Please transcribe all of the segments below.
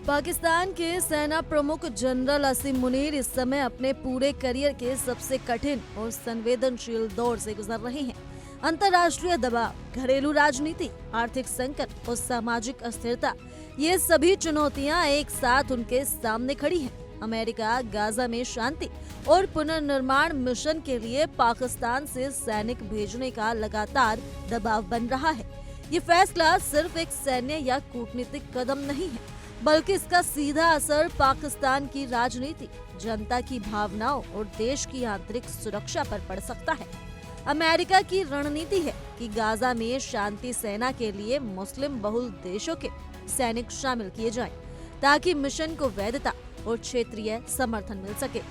पाकिस्तान के सेना प्रमुख जनरल असीम मुनीर इस समय अपने पूरे करियर के सबसे कठिन और संवेदनशील दौर से गुजर रहे हैं। अंतर्राष्ट्रीय दबाव, घरेलू राजनीति, आर्थिक संकट और सामाजिक अस्थिरता, ये सभी चुनौतियां एक साथ उनके सामने खड़ी हैं। अमेरिका गाजा में शांति और पुनर्निर्माण मिशन के लिए पाकिस्तान से सैनिक भेजने का लगातार दबाव बन रहा है। ये फैसला सिर्फ एक सैन्य या कूटनीतिक कदम नहीं है, बल्कि इसका सीधा असर पाकिस्तान की राजनीति, जनता की भावनाओं और देश की आंतरिक सुरक्षा पर पड़ सकता है। अमेरिका की रणनीति है कि गाजा में शांति सेना के लिए मुस्लिम बहुल देशों के सैनिक शामिल किए जाएं, ताकि मिशन को वैधता और क्षेत्रीय समर्थन मिल सके।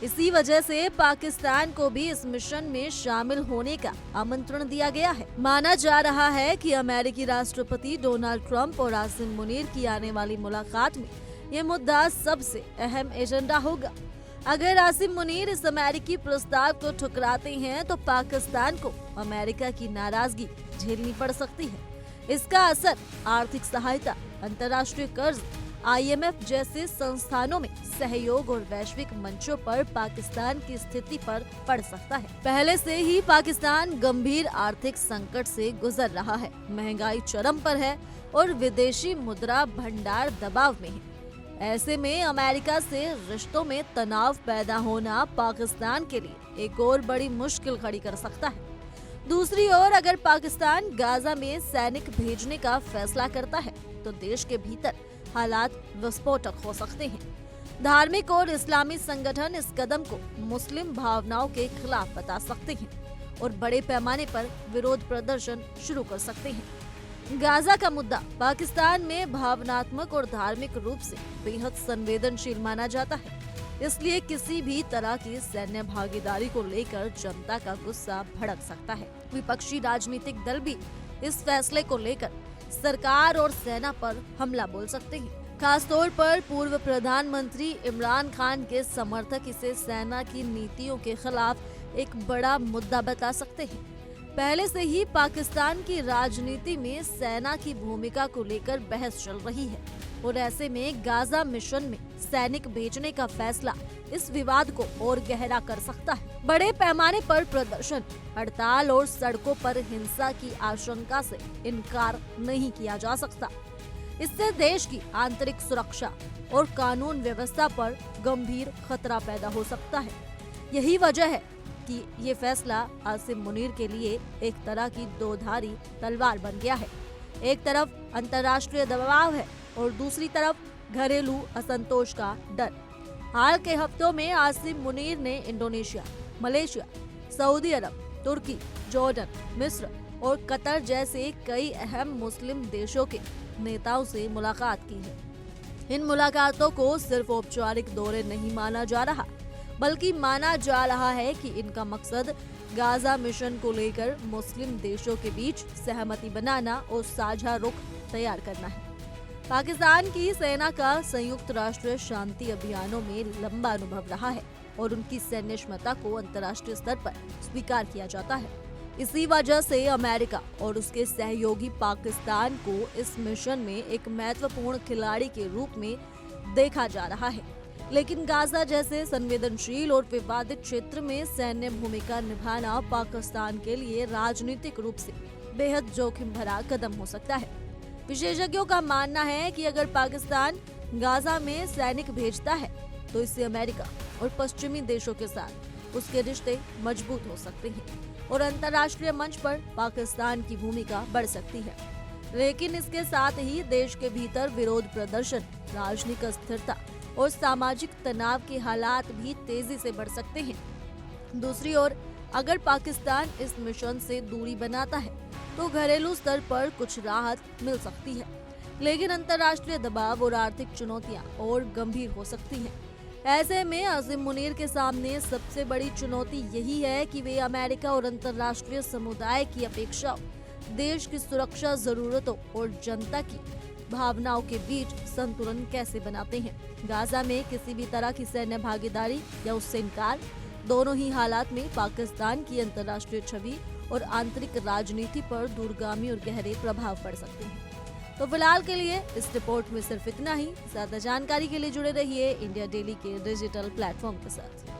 इसी वजह से पाकिस्तान को भी इस मिशन में शामिल होने का आमंत्रण दिया गया है। माना जा रहा है कि अमेरिकी राष्ट्रपति डोनाल्ड ट्रंप और आसिम मुनीर की आने वाली मुलाकात में ये मुद्दा सबसे अहम एजेंडा होगा। अगर आसिम मुनीर इस अमेरिकी प्रस्ताव को ठुकराते हैं तो पाकिस्तान को अमेरिका की नाराजगी झेलनी पड़ सकती है। इसका असर आर्थिक सहायता, अंतर्राष्ट्रीय कर्ज, IMF जैसे संस्थानों में सहयोग और वैश्विक मंचों पर पाकिस्तान की स्थिति पर पड़ सकता है। पहले से ही पाकिस्तान गंभीर आर्थिक संकट से गुजर रहा है, महंगाई चरम पर है और विदेशी मुद्रा भंडार दबाव में है। ऐसे में अमेरिका से रिश्तों में तनाव पैदा होना पाकिस्तान के लिए एक और बड़ी मुश्किल खड़ी कर सकता है। दूसरी ओर अगर पाकिस्तान गाजा में सैनिक भेजने का फैसला करता है तो देश के भीतर हालात विस्फोटक हो सकते हैं। धार्मिक और इस्लामी संगठन इस कदम को मुस्लिम भावनाओं के खिलाफ बता सकते हैं और बड़े पैमाने पर विरोध प्रदर्शन शुरू कर सकते हैं। गाजा का मुद्दा पाकिस्तान में भावनात्मक और धार्मिक रूप से बेहद संवेदनशील माना जाता है, इसलिए किसी भी तरह की सैन्य भागीदारी को लेकर जनता का गुस्सा भड़क सकता है। विपक्षी राजनीतिक दल भी इस फैसले को लेकर सरकार और सेना पर हमला बोल सकते हैं। खासतौर पर पूर्व प्रधानमंत्री इमरान खान के समर्थक इसे सेना की नीतियों के खिलाफ एक बड़ा मुद्दा बता सकते हैं। पहले से ही पाकिस्तान की राजनीति में सेना की भूमिका को लेकर बहस चल रही है और ऐसे में गाजा मिशन में सैनिक भेजने का फैसला इस विवाद को और गहरा कर सकता है। बड़े पैमाने पर प्रदर्शन, हड़ताल और सड़कों पर हिंसा की आशंका से इनकार नहीं किया जा सकता। इससे देश की आंतरिक सुरक्षा और कानून व्यवस्था पर गंभीर खतरा पैदा हो सकता है। यही वजह है कि ये फैसला आसिम मुनीर के लिए एक तरह की दोधारी तलवार बन गया है। एक तरफ अंतर्राष्ट्रीय दबाव है और दूसरी तरफ घरेलू असंतोष का डर। हाल के हफ्तों में आसिम मुनीर ने इंडोनेशिया, मलेशिया, सऊदी अरब, तुर्की, जॉर्डन, मिस्र और कतर जैसे कई अहम मुस्लिम देशों के नेताओं से मुलाकात की है। इन मुलाकातों को सिर्फ औपचारिक दौरे नहीं माना जा रहा, बल्कि माना जा रहा है कि इनका मकसद गाजा मिशन को लेकर मुस्लिम देशों के बीच सहमति बनाना और साझा रुख तैयार करना है। पाकिस्तान की सेना का संयुक्त राष्ट्र शांति अभियानों में लंबा अनुभव रहा है और उनकी सैन्य क्षमता को अंतर्राष्ट्रीय स्तर पर स्वीकार किया जाता है। इसी वजह से अमेरिका और उसके सहयोगी पाकिस्तान को इस मिशन में एक महत्वपूर्ण खिलाड़ी के रूप में देखा जा रहा है। लेकिन गाजा जैसे संवेदनशील और विवादित क्षेत्र में सैन्य भूमिका निभाना पाकिस्तान के लिए राजनीतिक रूप से बेहद जोखिम भरा कदम हो सकता है। विशेषज्ञों का मानना है कि अगर पाकिस्तान गाजा में सैनिक भेजता है तो इससे अमेरिका और पश्चिमी देशों के साथ उसके रिश्ते मजबूत हो सकते हैं और अंतर्राष्ट्रीय मंच पर पाकिस्तान की भूमिका बढ़ सकती है। लेकिन इसके साथ ही देश के भीतर विरोध प्रदर्शन, राजनीतिक अस्थिरता और सामाजिक तनाव के हालात भी तेजी से बढ़ सकते हैं। दूसरी ओर अगर पाकिस्तान इस मिशन से दूरी बनाता है तो घरेलू स्तर पर कुछ राहत मिल सकती है, लेकिन अंतर्राष्ट्रीय दबाव और आर्थिक चुनौतियां और गंभीर हो सकती हैं। ऐसे में आसिम मुनीर के सामने सबसे बड़ी चुनौती यही है कि वे अमेरिका और अंतर्राष्ट्रीय समुदाय की अपेक्षाओं, देश की सुरक्षा जरूरतों और जनता की भावनाओं के बीच संतुलन कैसे बनाते हैं। गाजा में किसी भी तरह की सैन्य भागीदारी या उससे इनकार, दोनों ही हालात में पाकिस्तान की अंतर्राष्ट्रीय छवि और आंतरिक राजनीति पर दूरगामी और गहरे प्रभाव पड़ सकते हैं। तो फिलहाल के लिए इस रिपोर्ट में सिर्फ इतना ही। ज्यादा जानकारी के लिए जुड़े रहिए इंडिया डेली के डिजिटल प्लेटफॉर्म के साथ।